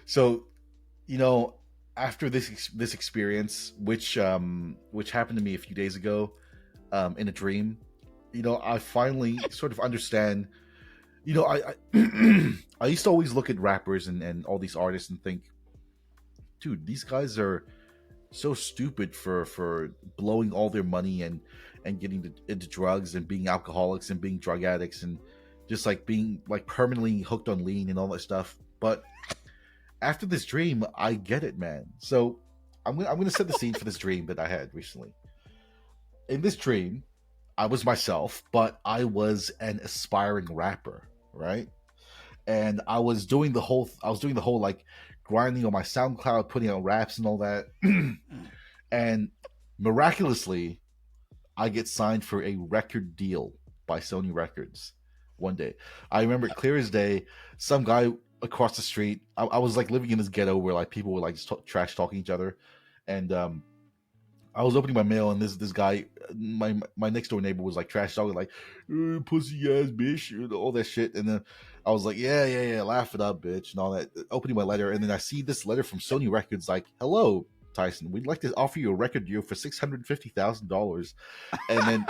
So, you know, after this experience, which happened to me a few days ago, in a dream, I finally sort of understand. I I used to always look at rappers and all these artists and think, dude, these guys are so stupid for blowing all their money and getting into drugs and being alcoholics and being drug addicts and just like being like permanently hooked on lean and all that stuff. But after this dream, I get it, man. So I'm gonna set the scene for this dream that I had recently. In this dream, I was myself, but I was an aspiring rapper, right? And I was doing the whole like grinding on my SoundCloud, putting out raps and all that. And miraculously, I get signed for a record deal by Sony Records one day. I remember it clear as day. Some guy across the street. I was like living in this ghetto where like people were like just trash talking each other, and I was opening my mail, and this guy, my next door neighbor, was like trash talking, like pussy ass bitch, and all that shit. And then I was like, yeah, laugh it up, bitch, and all that. Opening my letter, and then I see this letter from Sony Records, like, hello, Tyson, we'd like to offer you a record deal for $650,000. And then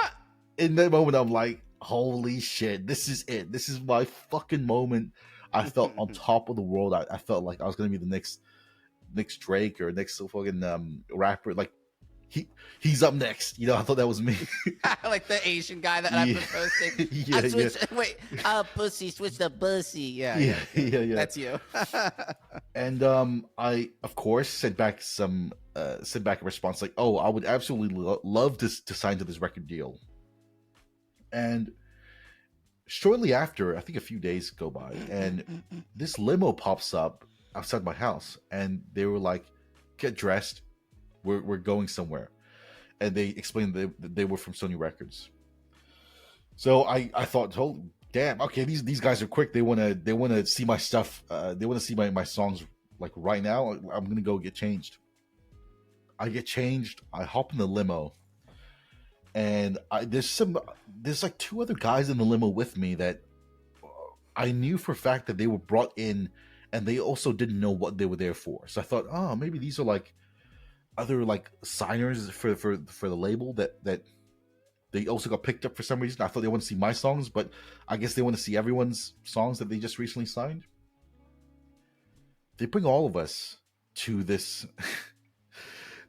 in that moment, I'm like, holy shit, this is it. This is my fucking moment. I felt on top of the world. I felt like I was gonna be the next Drake or next fucking rapper. Like he's up next. I thought that was me. Like the Asian guy that I've been posting. Yeah, I switched, wait, pussy, switch to pussy. Yeah. That's you. And I of course sent back a response like, oh, I would absolutely love to sign to this record deal. And shortly after, I think a few days go by, and this limo pops up outside my house, and they were like, get dressed, we're going somewhere. And they explained that they were from Sony Records. So I thought, oh damn, okay, these guys are quick. They wanna see my stuff. They wanna see my songs like right now. I'm gonna go get changed. I get changed. I hop in the limo, and there's like two other guys in the limo with me that I knew for a fact that they were brought in, and they also didn't know what they were there for. So I thought, oh, maybe these are like other like signers for the label that they also got picked up for some reason. I thought they want to see my songs, but I guess they want to see everyone's songs that they just recently signed. They bring all of us to this.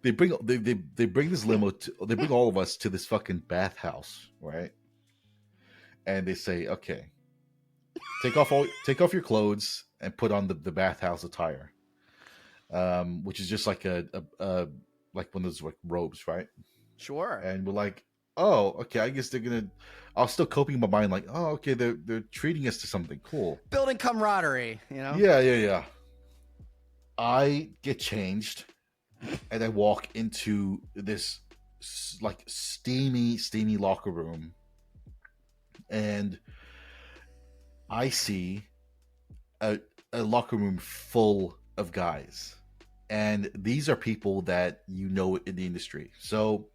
They bring this limo. They bring all of us to this fucking bathhouse, right? And they say, okay, take off your clothes and put on the bathhouse attire, which is just like a like one of those like robes, right? Sure. And we're like, oh, okay, I guess they're gonna. I was still coping in my mind, like, oh, okay, they're treating us to something cool, building camaraderie, Yeah. I get changed, and I walk into this like steamy locker room, and I see a locker room full of guys, and these are people that in the industry. So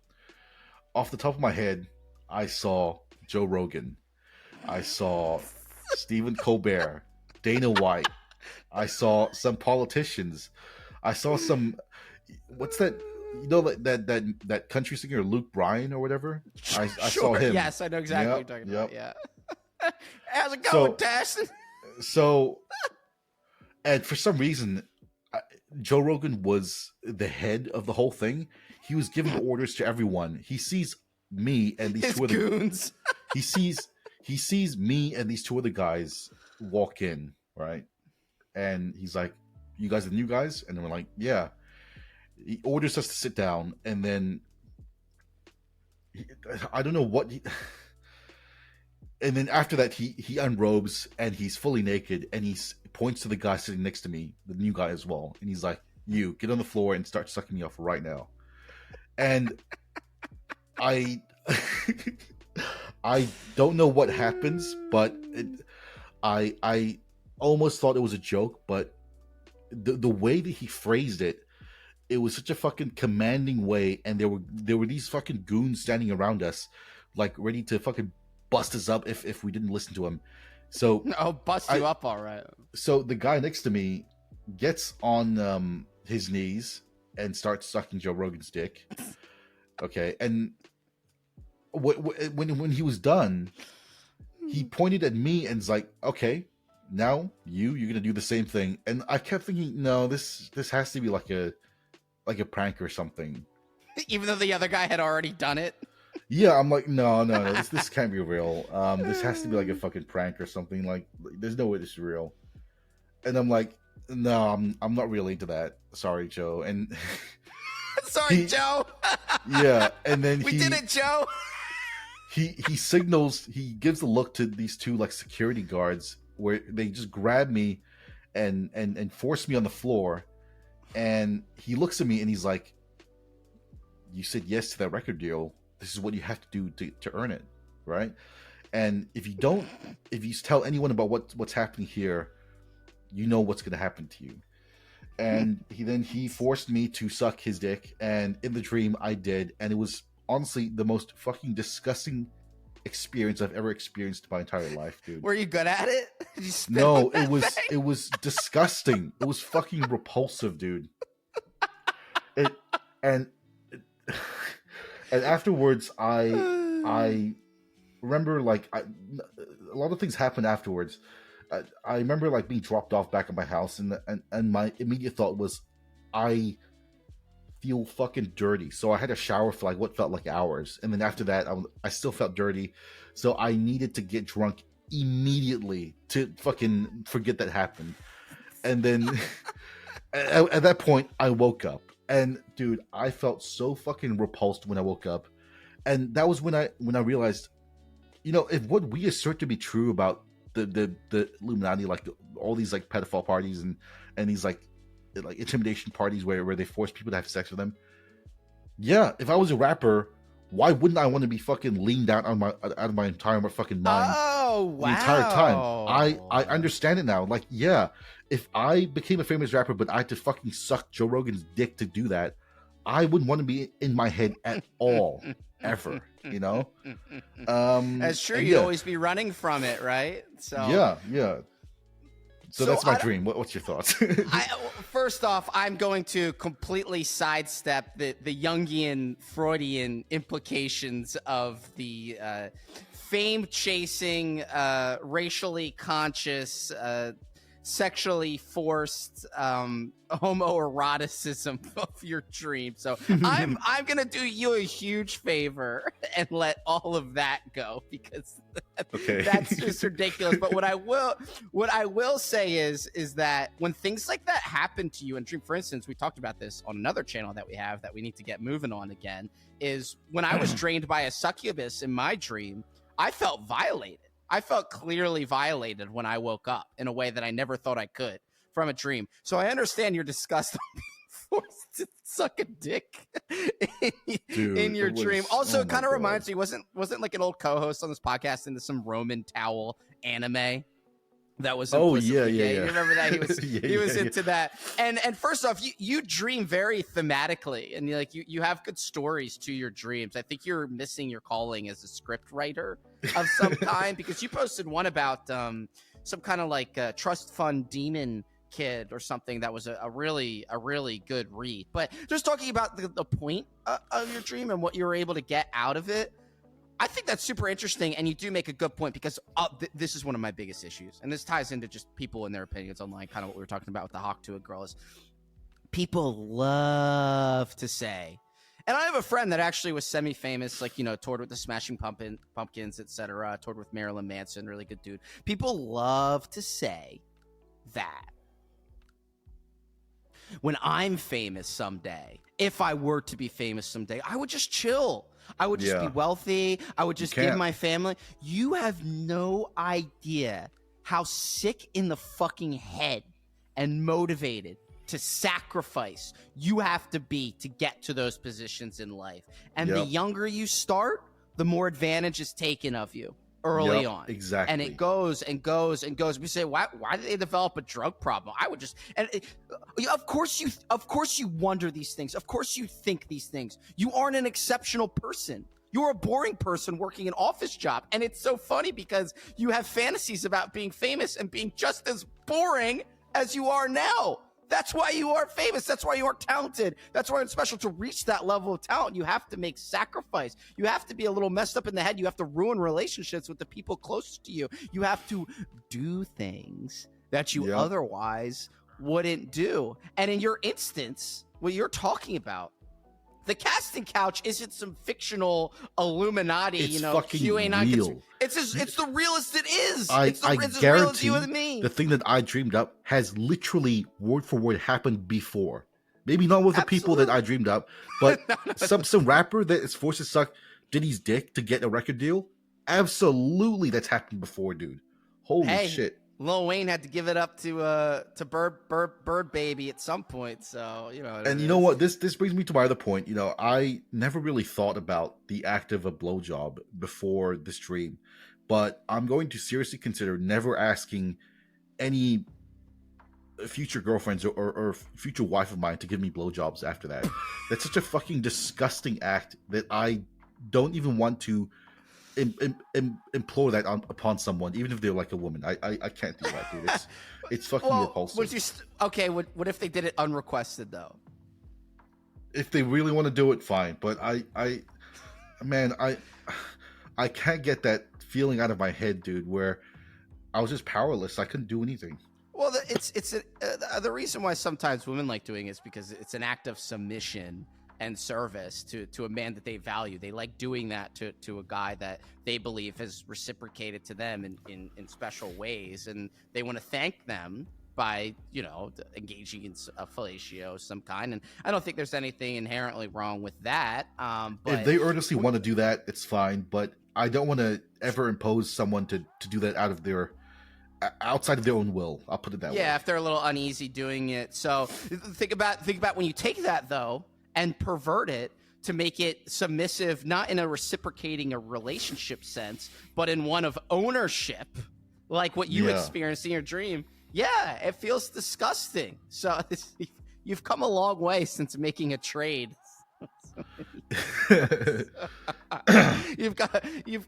off the top of my head, I saw Joe Rogan, I saw Stephen Colbert, Dana White, I saw some politicians, I saw some, what's that, that country singer Luke Bryan or whatever. I saw him. Yes, I know exactly what you're talking about. Yeah. How's it So going, Tyson? So, and for some reason, Joe Rogan was the head of the whole thing. He was giving orders to everyone. He sees me and these His two other goons. he sees me and these two other guys walk in, right? And he's like, "You guys are the new guys?" And then we're like, "Yeah." He orders us to sit down, and then I don't know what. And then after that, he unrobes and he's fully naked, and he points to the guy sitting next to me, the new guy as well, and he's like, "You get on the floor and start sucking me off right now." And I don't know what happens, but I almost thought it was a joke, but the way that he phrased it, it was such a fucking commanding way, and there were these fucking goons standing around us, like ready to fucking bust us up if we didn't listen to him. So bust you up, all right. So the guy next to me, gets on his knees and starts sucking Joe Rogan's dick. Okay, and when he was done, he pointed at me and was like, "Okay, now you're gonna do the same thing." And I kept thinking, no, this has to be like a prank or something. Even though the other guy had already done it. Yeah, I'm like, no, this can't be real. This has to be like a fucking prank or something. Like, there's no way this is real. And I'm like, no, I'm not really into that. Sorry, Joe. And sorry, Joe. Yeah, and then we did it, Joe. He signals. He gives a look to these two like security guards where they just grab me and force me on the floor. And he looks at me and he's like, "You said yes to that record deal. This is what you have to do to earn it, right? And if you tell anyone about what's happening here, you know what's going to happen to you." And he forced me to suck his dick, and in the dream I did, and it was honestly the most fucking disgusting experience I've ever experienced in my entire life, dude. Were you good at it? No, it was disgusting. It was fucking repulsive, dude. And afterwards, I remember like a lot of things happened afterwards. I remember like being dropped off back at my house, and my immediate thought was, I feel fucking dirty. So I had a shower for like what felt like hours, and then after that, I still felt dirty. So I needed to get drunk immediately to fucking forget that happened. And then at that point, I woke up, and dude, I felt so fucking repulsed when I woke up, and that was when I realized, if what we assert to be true about the Illuminati, like all these like pedophile parties and these like intimidation parties where they force people to have sex with them. Yeah, if I was a rapper, why wouldn't I want to be fucking leaned out of my entire fucking mind? Oh, wow. The entire time. I understand it now. Like, yeah, if I became a famous rapper, but I had to fucking suck Joe Rogan's dick to do that, I wouldn't want to be in my head at all, ever. That's true. You'd always be running from it, right? So yeah. So that's my dream. What's your thoughts? First off, I'm going to completely sidestep the Jungian Freudian implications of the fame-chasing, racially conscious, sexually forced homoeroticism of your dream. So I'm gonna do you a huge favor and let all of that go, because that's just ridiculous. But what I will say is that when things like that happen to you in dream, for instance, we talked about this on another channel that we have that we need to get moving on again, is when I was drained by a succubus in my dream, I felt violated. I felt clearly violated when I woke up in a way that I never thought I could from a dream. So I understand your disgust on being forced to suck a dick in your dream. Also, it kind of reminds me, wasn't like an old co-host on this podcast into some Roman towel anime that was implicitly gay? You remember that? He was into that. And first off, you dream very thematically, and you have good stories to your dreams. I think you're missing your calling as a script writer of some kind, because you posted one about some kind of like trust fund demon kid or something that was a really good read. But just talking about the point of your dream and what you were able to get out of it, I think that's super interesting, and you do make a good point, because this is one of my biggest issues, and this ties into just people and their opinions online, kind of what we were talking about with the Hawk to a Girl, is people love to say, and I have a friend that actually was semi-famous, like, toured with the Smashing Pumpkins, etc., toured with Marilyn Manson, really good dude. People love to say that when I'm famous someday, if I were to be famous someday, I would just chill. I would just be wealthy. I would just give my family. You have no idea how sick in the fucking head and motivated to sacrifice you have to be to get to those positions in life. And the younger you start, the more advantage is taken of you early on. Exactly. And it goes and goes and goes. We say, why did they develop a drug problem? I would just, of course you wonder these things. Of course you think these things. You aren't an exceptional person. You're a boring person working an office job. And it's so funny because you have fantasies about being famous and being just as boring as you are now. That's why you are famous. That's why you are talented. That's why it's special. To reach that level of talent, you have to make sacrifice. You have to be a little messed up in the head. You have to ruin relationships with the people closest to you. You have to do things that you otherwise wouldn't do. And in your instance, what you're talking about, the casting couch isn't some fictional Illuminati, it's QAnon. real. It's the realest it is. I it's guarantee as real as you and me. The thing that I dreamed up has literally word for word happened before. Maybe not with the people that I dreamed up, but some rapper that is forced to suck Diddy's dick to get a record deal. Absolutely, that's happened before, dude. Holy shit. Lil Wayne had to give it up to Bird Baby at some point, so And you know what? This brings me to my other point. I never really thought about the act of a blowjob before this dream, but I'm going to seriously consider never asking any future girlfriends or future wife of mine to give me blowjobs after that. That's such a fucking disgusting act that I don't even want to implore that upon someone, even if they're like a woman. I can't do that, dude. It's fucking repulsive. What if they did it unrequested though? If they really want to do it, fine. But I can't get that feeling out of my head, dude, where I was just powerless. I couldn't do anything. Well, the reason why sometimes women like doing it is because it's an act of submission and service to a man that they value. They like doing that to a guy that they believe has reciprocated to them in special ways, and they want to thank them by engaging in a fellatio of some kind. And I don't think there's anything inherently wrong with that. But if they earnestly want to do that, it's fine. But I don't want to ever impose someone to do that outside of their own will. I'll put it that way. Yeah, if they're a little uneasy doing it. So think about when you take that though and pervert it to make it submissive, not in a reciprocating a relationship sense, but in one of ownership, like what you experienced in your dream. Yeah, it feels disgusting. So you've come a long way since making a trade. You've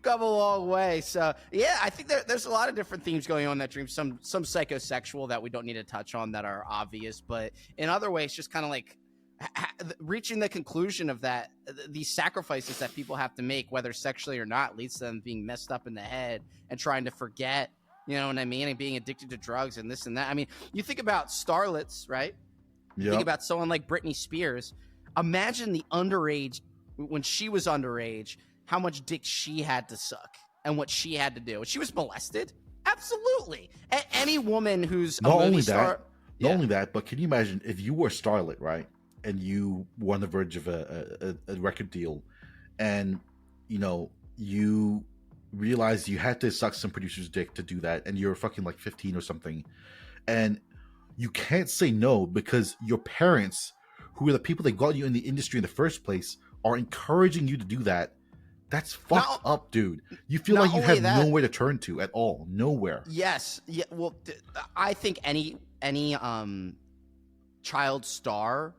come a long way. So yeah, I think there's a lot of different themes going on in that dream. Some psychosexual that we don't need to touch on that are obvious, but in other ways, just kind of like reaching the conclusion of that these sacrifices that people have to make, whether sexually or not, leads to them being messed up in the head and trying to forget, you know what I mean, and being addicted to drugs and this and that. I mean, you think about starlets, right? Yep. Think about someone like Britney Spears. Imagine the underage, when she was underage, how much dick she had to suck and what she had to do. She was molested? Absolutely. Any woman who's not only that, but can you imagine if you were a starlet, right? And you were on the verge of a record deal, and you realized you had to suck some producer's dick to do that, and you're fucking like 15 or something, and you can't say no because your parents, who are the people that got you in the industry in the first place, are encouraging you to do that. That's fucked up, dude. You feel like you have nowhere to turn to at all. Nowhere. Yes. Yeah. Well, I think any child star,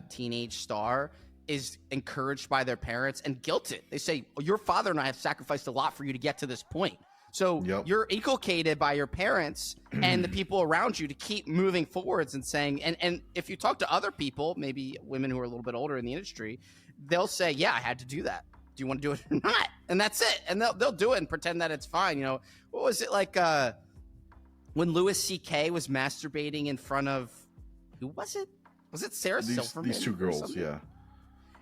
teenage star, is encouraged by their parents and guilted. They say, your father and I have sacrificed a lot for you to get to this point. So you're inculcated by your parents and the people around you to keep moving forwards and saying, and if you talk to other people, maybe women who are a little bit older in the industry, they'll say, yeah, I had to do that. Do you want to do it or not? And that's it. And they'll do it and pretend that it's fine. What was it like when Louis C.K. was masturbating in front of, who was it? Was it Sarah Silverman? These two girls, yeah.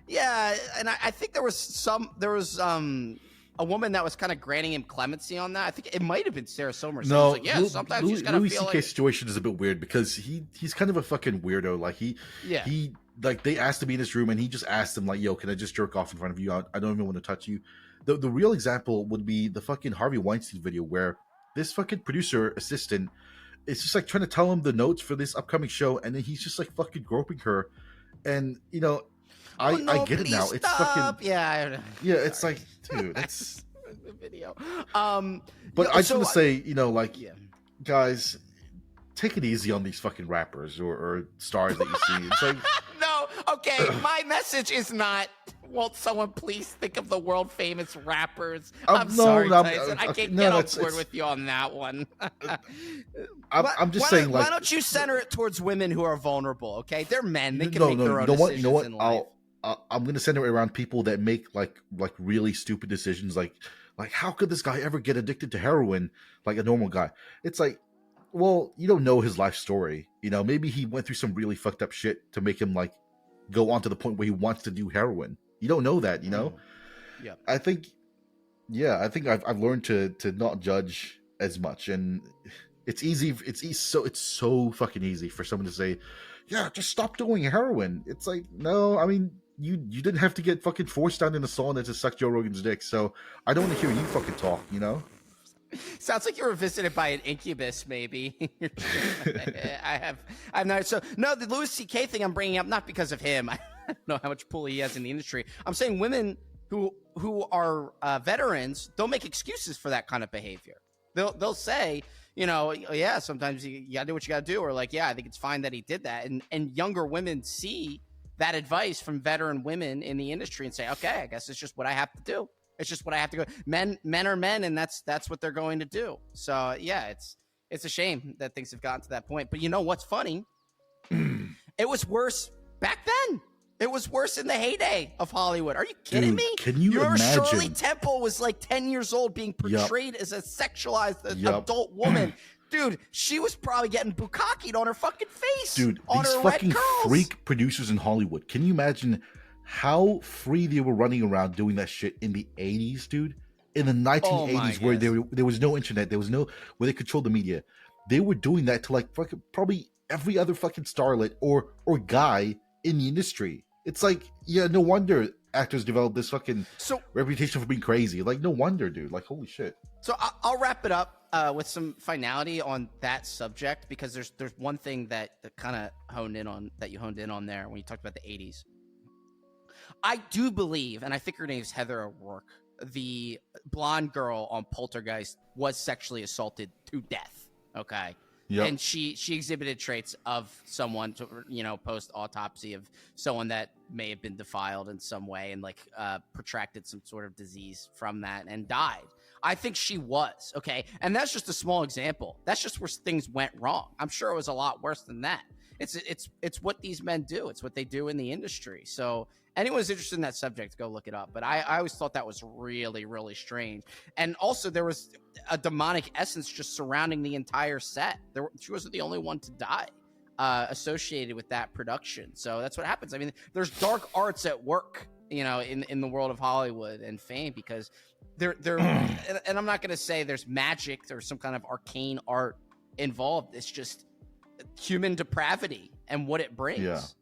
Yeah, and I think there was a woman that was kind of granting him clemency on that. I think it might have been Sarah Silverman. No, like, yeah, sometimes you just gotta Louis feel C.K.'s situation is a bit weird because he's kind of a fucking weirdo. Like he like they asked to be in this room and he just asked them like, yo, can I just jerk off in front of you? I don't even want to touch you. The real example would be the fucking Harvey Weinstein video where this fucking producer assistant is just like trying to tell him the notes for this upcoming show, and then he's just like fucking groping her, and I get it now. It's fucking it's like, dude, that's the video. But I just want to say, guys, take it easy on these fucking rappers or stars that you see. It's like, no, okay, my message is not, won't someone please think of the world famous rappers? I'm sorry, Tyson. I can't get on board with you on that one. I'm just saying, like, why don't you center it towards women who are vulnerable? Okay, they're men. They can make their own decisions. You know what? In life. I'm gonna center it around people that make like really stupid decisions. Like how could this guy ever get addicted to heroin like a normal guy? It's like, well, you don't know his life story. You know, maybe he went through some really fucked up shit to make him like go on to the point where he wants to do heroin. You don't know that, you know? Yeah. I think I've learned to not judge as much, and it's easy. It's so fucking easy for someone to say, yeah, just stop doing heroin. It's like, no, I mean, you didn't have to get fucking forced down in the sauna to suck Joe Rogan's dick. So I don't want to hear you fucking talk, you know? Sounds like you were visited by an incubus, maybe. I'm not. So no, the Louis C.K. thing I'm bringing up, not because of him. I don't know how much pull he has in the industry. I'm saying women who are veterans don't make excuses for that kind of behavior. They'll say, you know, yeah, sometimes you gotta do what you gotta do, or like, yeah, I think it's fine that he did that. And younger women see that advice from veteran women in the industry and say, okay, I guess it's just what I have to do. It's just what I have to go. Men are men, and that's what they're going to do. So yeah, it's a shame that things have gotten to that point. But you know what's funny? It was worse back then. It was worse in the heyday of Hollywood. Are you kidding me? Can you imagine? Shirley Temple was like 10 years old being portrayed as a sexualized adult woman. Dude, she was probably getting bukkakied on her fucking face. Dude, on these her fucking red curls. freak producers in Hollywood. Can you imagine how free they were running around doing that shit in the 80s, dude? In the 1980s, where there was no internet, there was no where they controlled the media. They were doing that to like fucking probably every other fucking starlet or guy in the industry. It's like, yeah, no wonder actors develop this fucking reputation for being crazy. Like, no wonder, dude. Like, holy shit. So I'll wrap it up with some finality on that subject, because there's one thing that kind of honed in on there when you talked about the 80s. I do believe, and I think her name's Heather O'Rourke, the blonde girl on Poltergeist was sexually assaulted to death. Okay. Yep. And she exhibited traits of someone, post autopsy of someone that may have been defiled in some way and like protracted some sort of disease from that and died. I think she was, okay? And that's just a small example. That's just where things went wrong. I'm sure it was a lot worse than that. It's what these men do. It's what they do in the industry. So anyone who's interested in that subject, go look it up. But I always thought that was really, really strange. And also there was a demonic essence just surrounding the entire set. She wasn't the only one to die associated with that production. So that's what happens. I mean, there's dark arts at work, in the world of Hollywood and fame, because they're and I'm not going to say there's magic or some kind of arcane art involved. It's just human depravity and what it brings,